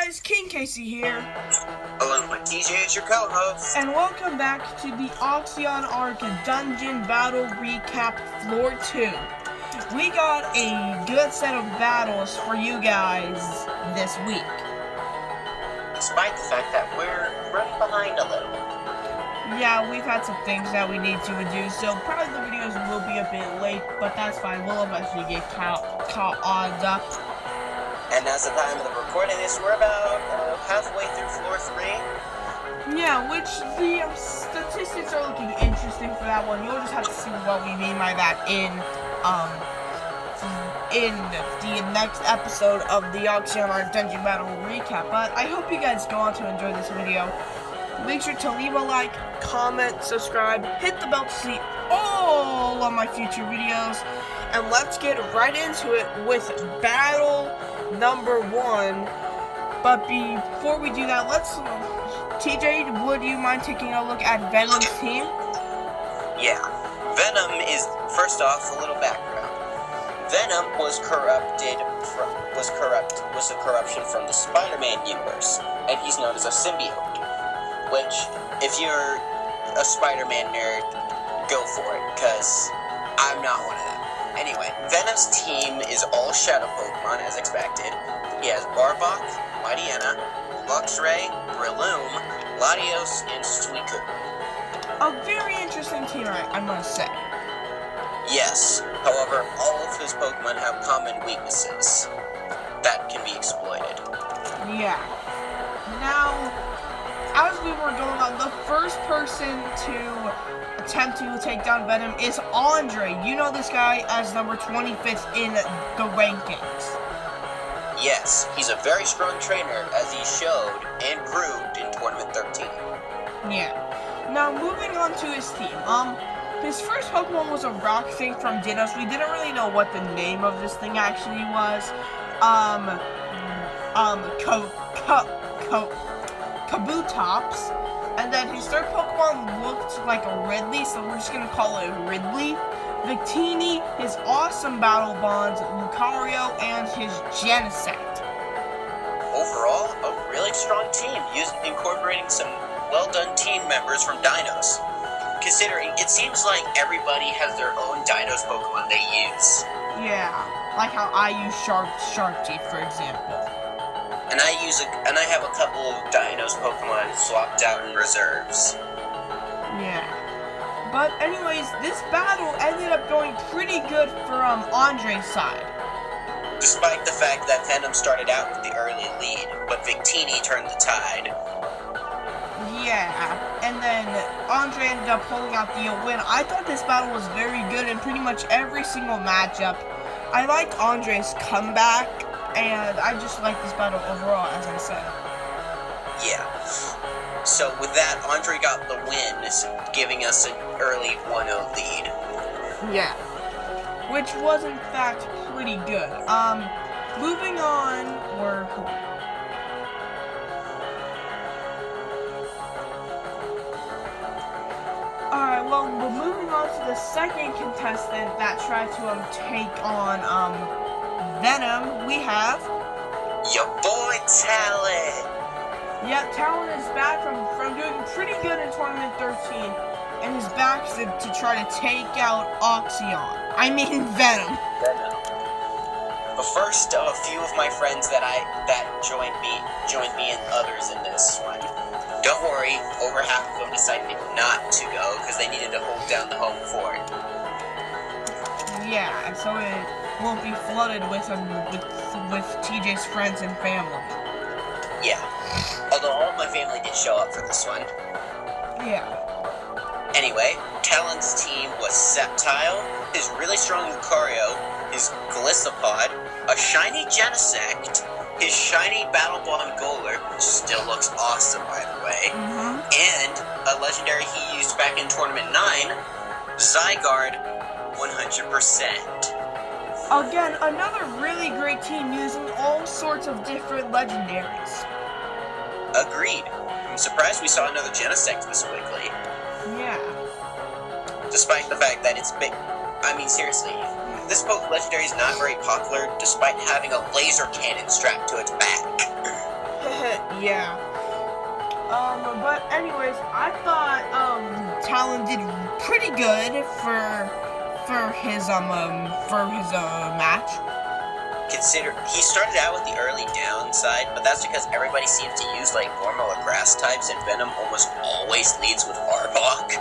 guys, King Casey here. Along with TJ as your co-host. And welcome back to the Oxion Arc Dungeon Battle Recap Floor 2. We got a good set of battles for you guys this week. Despite the fact that we're running behind a little. Yeah, we've had some things that we need to do, so probably the videos will be a bit late, but that's fine. We'll eventually get caught up. And as the time of the recording this, we're about halfway through floor 3. Yeah, which the statistics are looking interesting for that one. You'll just have to see what we mean by that in the next episode of the Oxion Arc Dungeon Battle Recap. But I hope you guys go on to enjoy this video. Make sure to leave a like, comment, subscribe, hit the bell to see all of my future videos. And let's get right into it with battle number 1. But before we do that, TJ, would you mind taking a look at Venom's team? Yeah. Venom is, first off, a little background. Venom was a corruption from the Spider-Man universe, and he's known as a symbiote. Which, if you're a Spider-Man nerd, go for it, because I'm not one of them. Anyway, Venom's team is all Shadow Pokemon, as expected. He has Arbok, Mightyena, Luxray, Breloom, Latios, and Suicune. A very interesting team, I must say. Yes, however, all of his Pokemon have common weaknesses that can be exploited. Yeah. Now, as we were going on, the first person to attempt to take down Venom is Andre. You know this guy as number 25th in the rankings. Yes, he's a very strong trainer, as he showed and proved in Tournament 13. Yeah. Now, moving on to his team. His first Pokemon was a rock thing from Dinos. We didn't really know what the name of this thing actually was. Kabutops. And then his third Pokemon looked like a Ridley, so we're just gonna call it Ridley. Victini, his awesome Battle Bonds, Lucario, and his Genesect. Overall, a really strong team, incorporating some well-done team members from Dinos. Considering it seems like everybody has their own Dinos Pokemon they use. Yeah, like how I use Shark Teeth, for example. And I have a couple of Dinos Pokemon swapped out in reserves. Yeah. But anyways, this battle ended up going pretty good from Andre's side. Despite the fact that Venom started out with the early lead, but Victini turned the tide. Yeah, and then Andre ended up pulling out the win. I thought this battle was very good in pretty much every single matchup. I liked Andre's comeback, and I just like this battle overall, as I said. Yeah. So with that, Andre got the win, giving us an early 1-0 lead. Yeah. Which was, in fact, pretty good. Moving on, Alright, well, we're moving on to the second contestant that tried to take on Venom. We have your boy Talon. Yeah, Talon is back from doing pretty good in Tournament 13, and is back to try to take out Oxion. I mean Venom. But first, a few of my friends that joined me and others in this one. Don't worry, over half of them decided not to go because they needed to hold down the home fort. Yeah, and so it won't be flooded with TJ's friends and family. Yeah, although all of my family did show up for this one. Yeah. Anyway, Talon's team was Sceptile, his really strong Lucario, his Gliscopod, a shiny Genesect, his shiny Battle Bond Golder, which still looks awesome by the way, and a legendary he used back in Tournament 9, Zygarde 100%. Again, another really great team using all sorts of different legendaries. Agreed. I'm surprised we saw another Genesect this quickly. Yeah. Despite the fact that it's big. I mean, seriously, this legendary is not very popular despite having a laser cannon strapped to its back. Yeah. But anyways, I thought Talon did pretty good for his match. He started out with the early downside, but that's because everybody seems to use like normal or grass types, and Venom almost always leads with Arbok.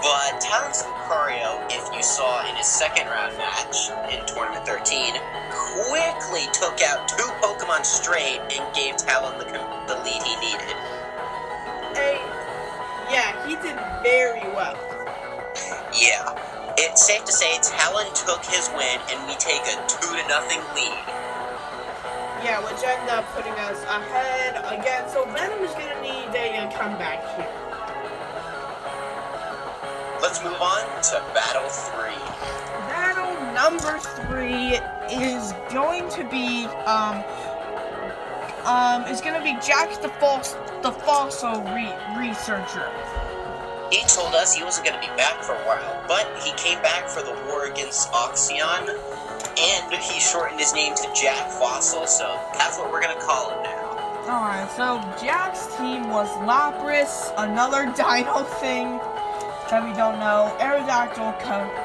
But Talon's Lucario, if you saw in his second round match in Tournament 13, quickly took out 2 Pokemon straight and gave Talon the lead he needed. Yeah, he did very well. Yeah. It's safe to say Talon took his win, and we take a 2-0 lead. Yeah, which ended up putting us ahead again. So Venom is going to need a comeback here. Let's move on to Battle 3. Battle number 3 is going to be Jack the fossil researcher. He told us he wasn't going to be back for a while, but he came back for the war against Oxion, and he shortened his name to Jack Fossil, so that's what we're going to call him now. Alright, so Jack's team was Lapras, another dino thing that we don't know, Aerodactyl,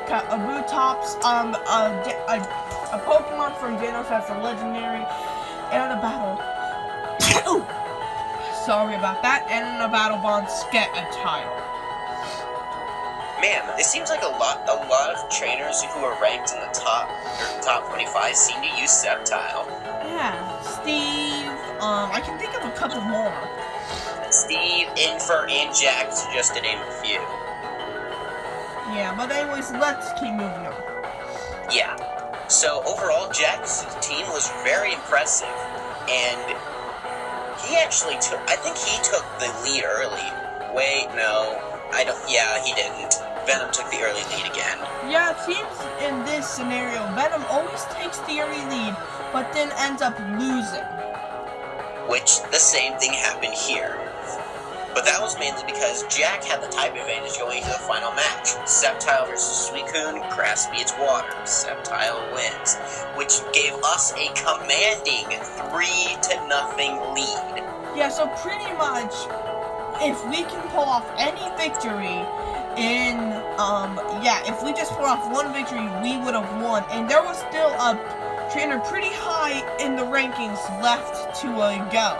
Kabutops, a Pokemon from Genos that's a legendary, and a battle. Sorry about that, and a Battle Bond Skeletile. Man, it seems like a lot of trainers who are ranked in the top 25 seem to use Sceptile. Yeah, Steve, I can think of a couple more. Steve, Infer, and Jack, just to name a few. Yeah, but anyways, let's keep moving on. Yeah, so overall, Jack's team was very impressive, and he actually I think he took the lead early. Wait, no, he didn't. Venom took the early lead again. Yeah, it seems in this scenario, Venom always takes the early lead, but then ends up losing. Which, the same thing happened here. But that was mainly because Jack had the type advantage going into the final match. Sceptile versus Suicune, grass beats water. Sceptile wins, which gave us a commanding 3-0 lead. Yeah, so pretty much, if we can pull off any victory if we just pull off one victory, we would have won. And there was still a trainer pretty high in the rankings left to go.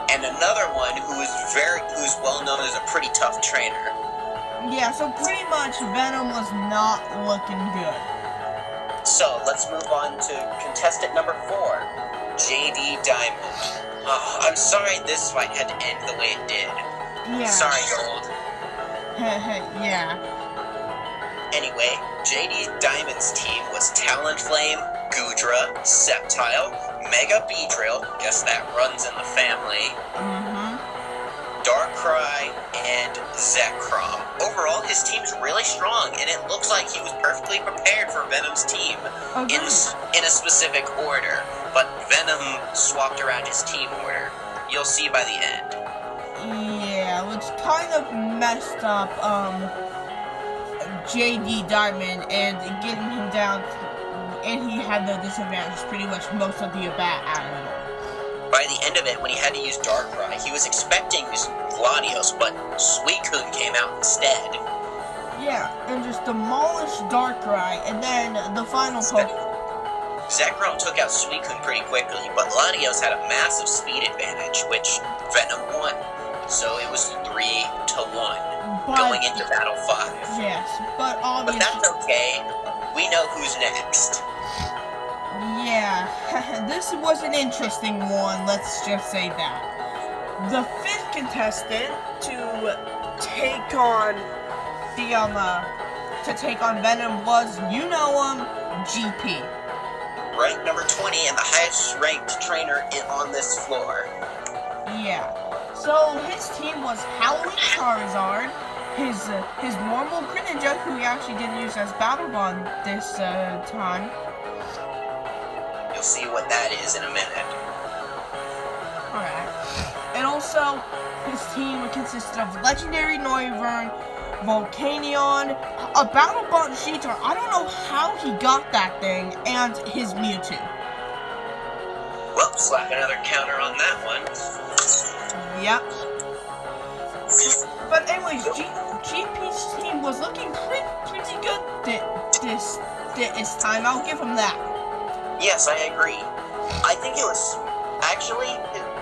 And another one who's well known as a pretty tough trainer. Yeah, so pretty much Venom was not looking good. So let's move on to contestant number 4, JD Diamond. I'm sorry this fight had to end the way it did. Yeah. Sorry, Gold. Yeah. Anyway, JD Diamond's team was Talonflame, Goodra, Sceptile, Mega Beedrill, guess that runs in the family, Darkrai, and Zekrom. Overall, his team's really strong, and it looks like he was perfectly prepared for Venom's team in a specific order, but Venom swapped around his team order. You'll see by the end. Yeah, which kind of messed up JD Diamond and getting him down, and he had the disadvantage pretty much most of the at out of it. By the end of it, when he had to use Darkrai, he was expecting Gladios, but Suicune came out instead. Yeah, and just demolished Darkrai, and then the final Zekrom took out Suicune pretty quickly, but Gladios had a massive speed advantage, which Venom won. So it was 3-1 going into Battle 5. Yes, but obviously... But that's okay. We know who's next. Yeah, this was an interesting one, let's just say that. The 5th contestant to take on Venom was, you know him, GP. Ranked number 20 and the highest ranked trainer on this floor. Yeah. So his team was Howling Charizard, his normal Greninja, who he actually didn't use as Battle Bond this time. You'll see what that is in a minute. Alright. And also, his team consisted of Legendary Noivern, Volcanion, a Battle Bond Cheetor, I don't know how he got that thing, and his Mewtwo. Well, slap another counter on that one. Yep. But anyways, GP's team was looking pretty good this time. I'll give him that. Yes, I agree. I think it was actually,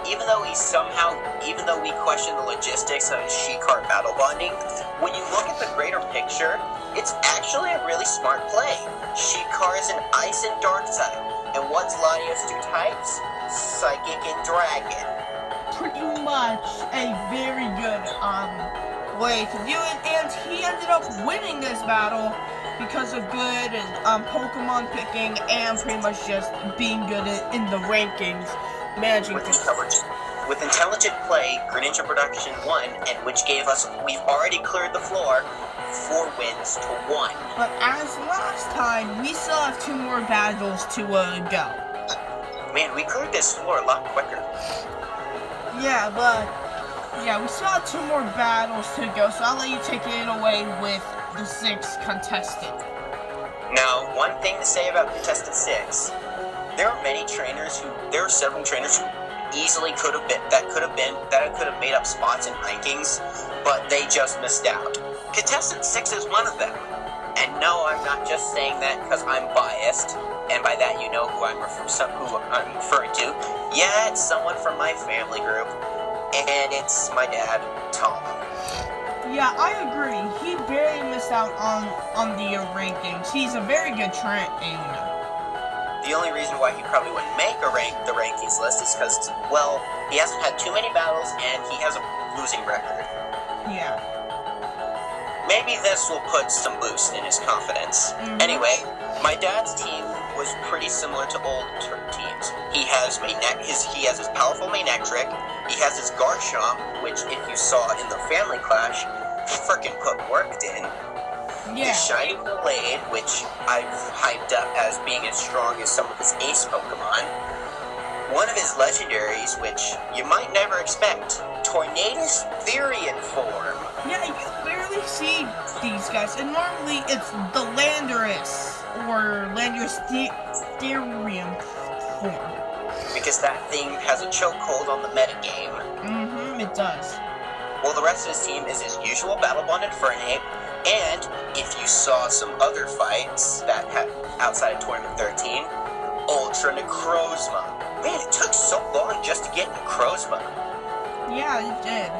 even though we question the logistics of his She-Car battle bonding, when you look at the greater picture, it's actually a really smart play. She-Car is an Ice and Dark type, and what's Latios' two types? Psychic and Dragon. Pretty much a very good way to do it, and he ended up winning this battle because of good and Pokemon picking and pretty much just being good in the rankings, managing with intelligent play, Greninja Production won, and which gave us, we've already cleared the floor, 4 wins to 1. But as last time, we still have 2 more battles to go. Man, we cleared this floor a lot quicker. Yeah, but we still have 2 more battles to go, so I'll let you take it away with the 6th contestant. Now, one thing to say about contestant 6, there are several trainers who easily could have made up spots in rankings, but they just missed out. Contestant 6 is one of them. And no, I'm not just saying that because I'm biased, and by that you know who I'm referring to. Yeah, it's someone from my family group, and it's my dad, Tom. Yeah, I agree. He barely missed out on the rankings. He's a very good trainer. The only reason why he probably wouldn't make the rankings list is because, well, he hasn't had too many battles and he has a losing record. Yeah. Maybe this will put some boost in his confidence. Mm-hmm. Anyway, my dad's team was pretty similar to old teams. He has his powerful Manectric. He has his Garchomp, which if you saw in the Family Clash, frickin' put work in. Yeah. His Shiny Blade, which I've hyped up as being as strong as some of his ace Pokemon. One of his legendaries, which you might never expect, Tornadus Therian form. Yeah, you barely see these guys, and normally it's the Landorus or Landorus Therian form. Because that thing has a chokehold on the metagame. Mm-hmm, it does. Well, the rest of his team is his usual Battle Bonded Fernape, and if you saw some other fights that had outside of Tournament 13, Ultra Necrozma. Man, it took so long just to get Necrozma. Yeah, it did.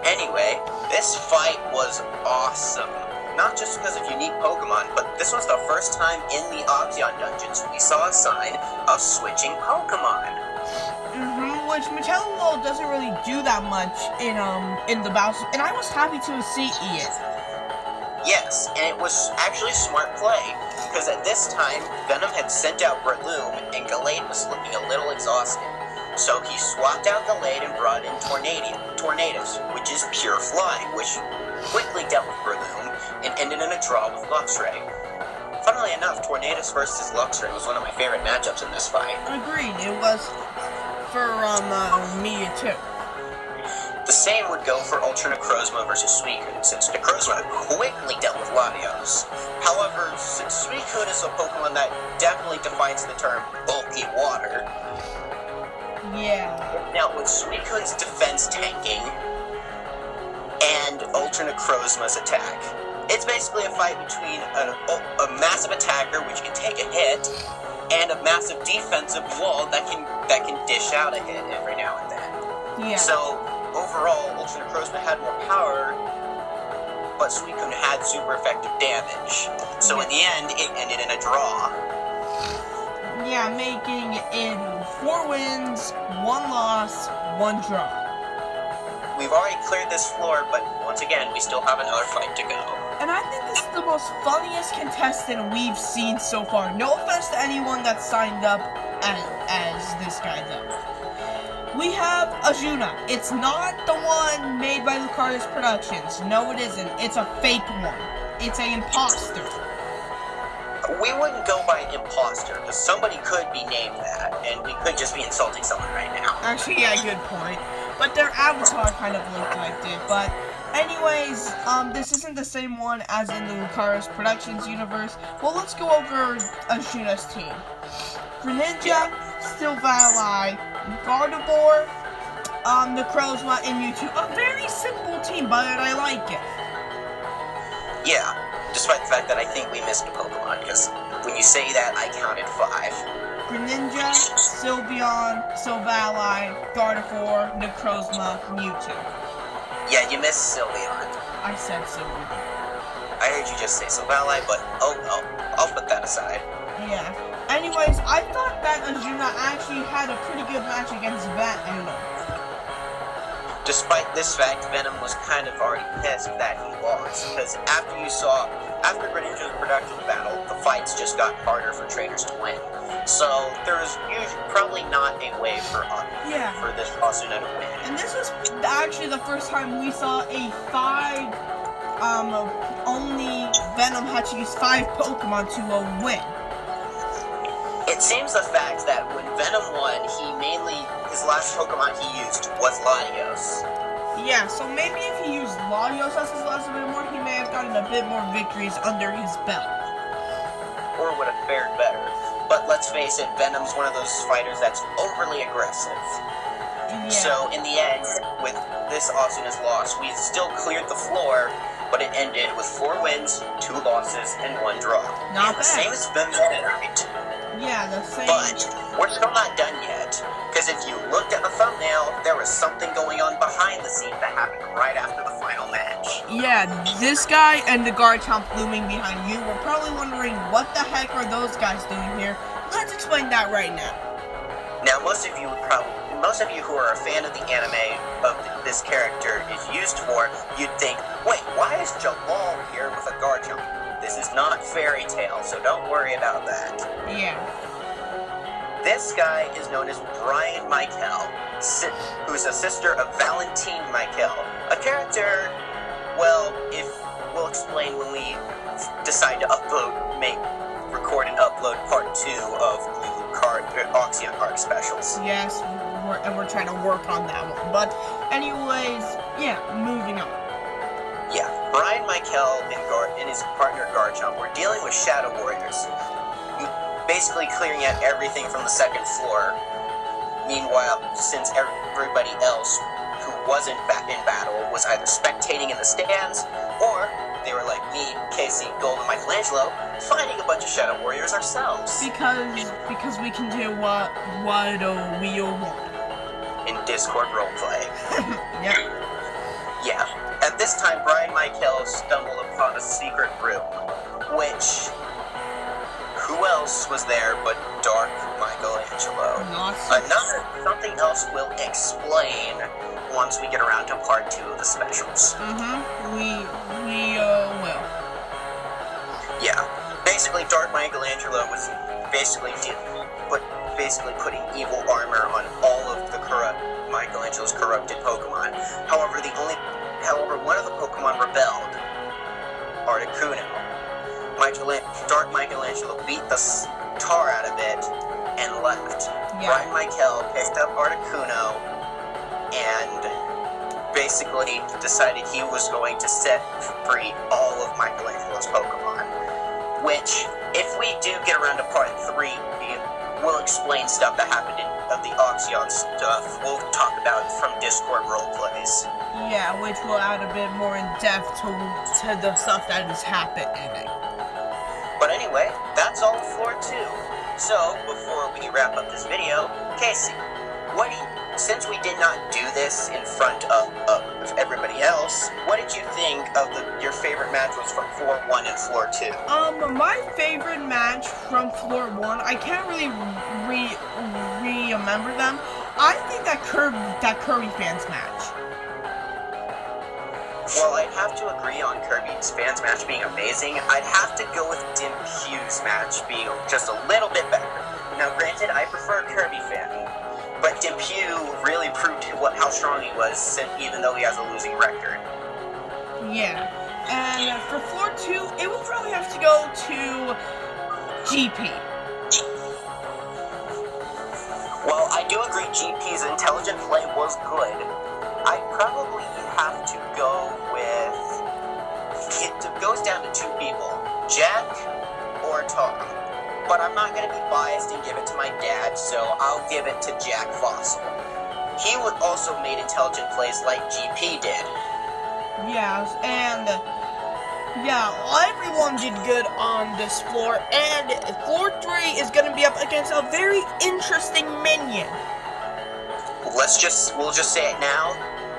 Anyway, this fight was awesome. Not just because of unique Pokemon, but this was the first time in the Oxion dungeons we saw a sign of switching Pokemon. Which Mattel doesn't really do that much in the battles, and I was happy to see it. Yes, and it was actually smart play, because at this time, Venom had sent out Breloom, and Gallade was looking a little exhausted. So he swapped out Gallade and brought in Tornadus, which is pure flying, which quickly dealt with Breloom, and ended in a draw with Luxray. Funnily enough, Tornadus versus Luxray was one of my favorite matchups in this fight. Agreed, it was for me too. The same would go for Ultra Necrozma versus Suicune, since Necrozma quickly dealt with Latios. However, since Suicune is a Pokemon that definitely defines the term bulky water, yeah. Now, with Suicune's defense tanking and Ultra Necrozma's attack, it's basically a fight between a massive attacker, which can take a hit, and a massive defensive wall that can dish out a hit every now and then. Yeah. So, overall, Ultra Necrozma had more power, but Suicune had super effective damage. So in the end, it ended in a draw. Yeah, making it 4 wins, 1 loss, 1 draw. We've already cleared this floor, but once again, we still have another fight to go. And I think this is the most funniest contestant we've seen so far. No offense to anyone that signed up as this guy though. We have Ajuna. It's not the one made by Lucaris Productions. No, it isn't. It's a fake one. It's an imposter. We wouldn't go by imposter, because somebody could be named that, and we could just be insulting someone right now. Actually, yeah, good point. But their avatar kind of looked like it. But anyways, this isn't the same one as in the Lucaris Productions universe. Well, let's go over Ajuna's team. Greninja, Silvally, Gardevoir, Necrozma and Mewtwo. A very simple team, but I like it. Yeah, despite the fact that I think we missed a Pokemon, because when you say that, I counted 5. Greninja, Sylveon, Silvally, Gardevoir, Necrozma, Mewtwo. Yeah, you missed Sylveon. I said Sylveon. I heard you just say Silvally, but oh well, I'll put that aside. Yeah. Anyways, I thought that Azuna actually had a pretty good match against Venom. Despite this fact, Venom was kind of already pissed that he lost, because after Greninja's productive battle, the fights just got harder for trainers to win. So there's usually probably not a way for this Asuna to win. And this was actually the first time we saw a 5, only Venom had to use 5 Pokemon to win. It seems the fact that when Venom won, his last Pokemon he used was Latios. Yeah, so maybe if he used Latios as his last bit more, he may have gotten a bit more victories under his belt. Or would have fared better. But let's face it, Venom's one of those fighters that's overly aggressive. Yeah. So in the end, with this Asuna's loss, we still cleared the floor, but it ended with 4 wins, 2 losses, and 1 draw. Not bad. Same as Benedict. Yeah, the same. But we're still not done yet, because if you looked at the thumbnail, there was something going on behind the scenes that happened right after the final match. Yeah, this guy and the Garchomp looming behind you were probably wondering what the heck are those guys doing here. Let's explain that right now. Now, most of you who are a fan of the anime of this character is used for, you'd think, wait, why is Jalal here with a Garchomp? This is not Fairy Tail, so don't worry about that. Yeah. This guy is known as Brian Michael, who's a sister of Valentine Michael, a character, well, we'll explain when we decide to record and upload part 2 of Oxion Arc Specials. Yes, we're trying to work on that one. But anyways, yeah, moving on. Yeah, Brian Michael and his partner Garchomp were dealing with Shadow Warriors, basically clearing out everything from the second floor. Meanwhile, since everybody else who wasn't back in battle was either spectating in the stands, or they were like me, Casey, Gold, and Michelangelo, fighting a bunch of Shadow Warriors ourselves. Because we can do what we want. In Discord roleplay. Yep. Yeah. At this time, Brian Michael stumbled upon a secret room, which, who else was there but Dark Michelangelo? Something else will explain once we get around to part 2 of the specials. We will. Yeah. Basically, Dark Michelangelo was basically putting evil armor on all of Michelangelo's corrupted Pokemon. However, one of the Pokemon rebelled, Articuno. Dark Michelangelo beat the tar out of it and left. Yeah. Brian Michael picked up Articuno and basically decided he was going to set free all of Michelangelo's Pokemon. Which, if we do get around to part 3, we'll explain stuff that happened of the Oxion stuff. We'll talk about it from Discord roleplays. Yeah, which will add a bit more in depth to the stuff that is happening. But anyway, that's all for 2. So, before we wrap up this video, Casey, since we did not do this in front of everybody else, what did you think of your favorite match was from Floor 1 and Floor 2? My favorite match from Floor 1, I can't really remember them. I think that Kirby fans match. Well, I'd have to agree on Kirby's fans match being amazing. I'd have to go with Dim Pugh's match being just a little bit better. Now, granted, I prefer Kirby fan, but Dim Pugh really proved how strong he was, even though he has a losing record. Yeah, and for Floor 2, it would probably have to go to GP. Well, I do agree GP's intelligent play was good. I'd probably have to go with... It goes down to 2 people, Jack or Tom. But I'm not going to be biased and give it to my dad, so I'll give it to Jack Fossil. he also made intelligent plays like GP did. Yes, and yeah, everyone did good on this floor, and floor 3 is going to be up against a very interesting minion. We'll just say it now.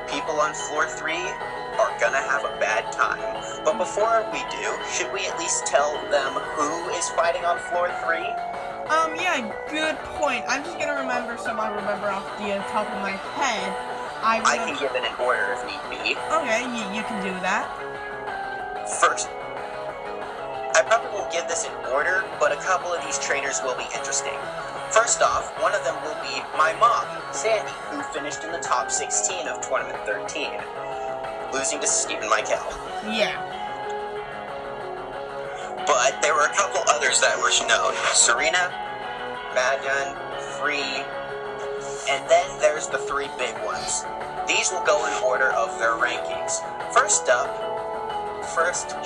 People on floor 3 are gonna have a bad time. But before we do, should we at least tell them who is fighting on floor 3? Yeah, good point. I'm just gonna remember some I remember off the top of my head. I can give it in order if need be. Okay, you can do that. First, I probably won't give this in order, but a couple of these trainers will be interesting. First off, one of them will be my mom, Sandy, who finished in the top 16 of Tournament 13, losing to Stephen Michael. Yeah. But there were a couple others that were known. Serena, Doungeon, Free, and then there's the 3 big ones. These will go in order of their rankings. First,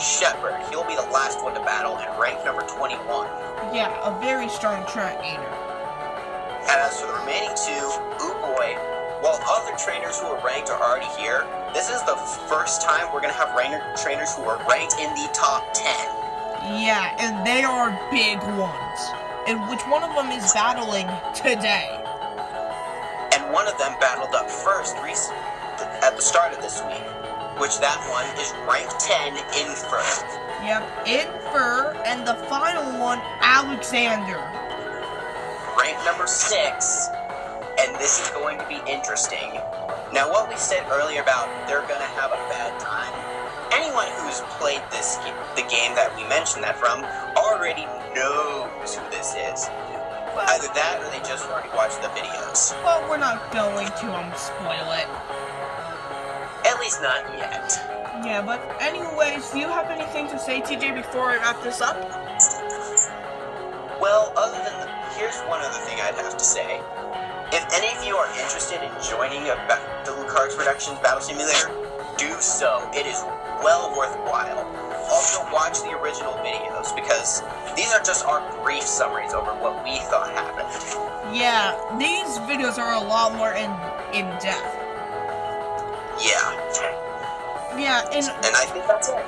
Shepard. He'll be the last one to battle and rank number 21. Yeah, a very strong trainer. And as for the remaining 2, boy, while other trainers who are ranked are already here, this is the first time we're going to have trainers who are ranked in the top 10. Yeah, and they are big ones. And which one of them is battling today? And one of them battled up first at the start of this week, which that one is rank 10 Infer. Yep, Infer, and the final one, Alexander. Rank number 6, and this is going to be interesting. Now, what we said earlier about they're going to have a bad time, anyone who's played the game that we mentioned that from already knows who this is. Either that or they just already watched the videos. But we're not going to spoil it. At least not yet. Yeah, but anyways, do you have anything to say, TJ, before I wrap this up? Well, here's one other thing I'd have to say. If any of you are interested in joining the Cards Productions Battle Simulator, do so. It is well worthwhile. Also, watch the original videos, because these are just our brief summaries over what we thought happened. Yeah, these videos are a lot more in depth. Yeah, and I think that's it.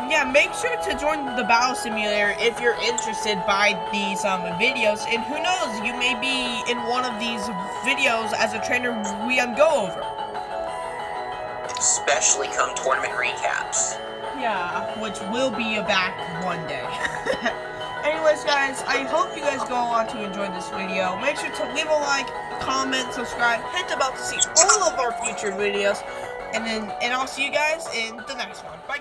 Yeah, make sure to join the Battle Simulator if you're interested by these videos, and who knows, you may be in one of these videos as a trainer we go over. Especially come tournament recaps. Yeah, which will be back one day. Anyways, guys, I hope you guys go on to enjoy this video. Make sure to leave a like, comment, subscribe, hit the bell to see all of our future videos, and I'll see you guys in the next one. Bye.